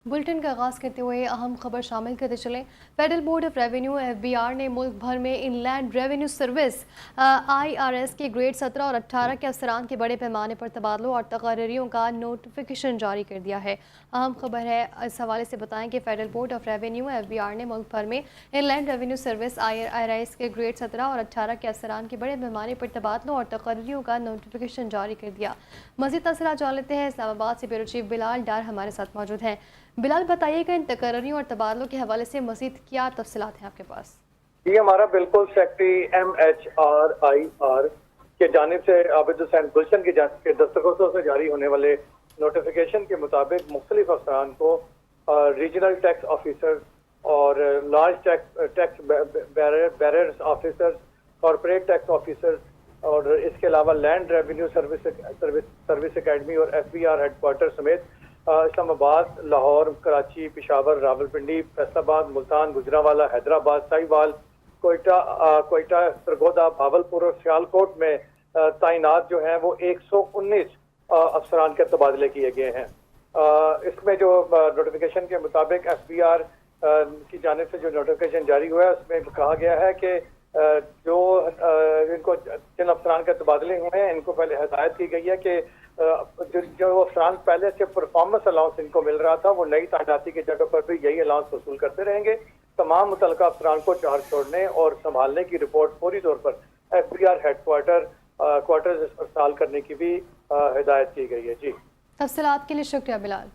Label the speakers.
Speaker 1: Bulletin का आगाज़ करते हुए अहम खबर शामिल करते चलें। Federal board of revenue (FBR) ने मुल्क भर में इनलैंड रेवेन्यू सर्विस (IRS) के ग्रेड 17 और 18 के अफसरान के बड़े पैमाने पर तबादलों और तकर्रियों का नोटिफिकेशन जारी कर दिया है। अहम खबर है, इस हवाले से बताएं कि federal board of revenue (FBR) ने मुल्क भर में इनलैंड रेवेन्यू सर्विस (IRS) के ग्रेड 17 और 18 के अफसरान के बड़े पैमाने पर तबादलों और तकर्रियों का नोटिफिकेशन जारी कर दिया। मज़ीद तफसीलात जान लेते हैं। इस्लामाबाद से ब्यूरो चीफ बिलाल डार हमारे साथ मौजूद हैं। बिलाल, बताइएगा इन तकर्रियों और तबादलों के हवाले से मज़ीद क्या तफसीलात हैं आपके पास?
Speaker 2: ये हमारा बिल्कुल सेक्रेटरी MHRIR के जानिब से आबिद हुसैन गुलशन के दस्तखतों से जारी होने वाले नोटिफिकेशन के मुताबिक मुख्तलिफ अफसरान को रीजनल टैक्स ऑफिसर और large tax barriers officer, corporate tax officer और इसके अलावा लैंड रेवेन्यू सर्विस एकेडमी और FBR हेडक्वार्टर समेत इस्लामाबाद, लाहौर, कराची, पेशावर, रावलपिंडी, फैसलाबाद, मुल्तान, गुजरांवाला, हैदराबाद, साहिवाल, कोयटा, सरगोदा, भावलपुर और सियालकोट में तैनात जो हैं वो 119 अफसरान के तबादले किए गए हैं। इसमें जो नोटिफिकेशन के मुताबिक FBR की जानिब से जो नोटिफिकेशन जारी हुआ है उसमें कहा गया है कि जो इनको जिन अफसरान के तबादले हुए हैं इनको पहले हिदायत की गई है कि जो अफसरान पहले से परफॉर्मेंस अलाउंस इनको मिल रहा था वो नई तैनाती की जगह पर भी यही अलाउंस वसूल करते रहेंगे। तमाम मुतल्लिका अफसरान को चार्ज छोड़ने और संभालने की रिपोर्ट फौरी तौर पर FBR क्वार्टर्स इस्तेमाल करने की भी हिदायत की गई है। जी,
Speaker 1: तफसीलात के लिए शुक्रिया बिलाल।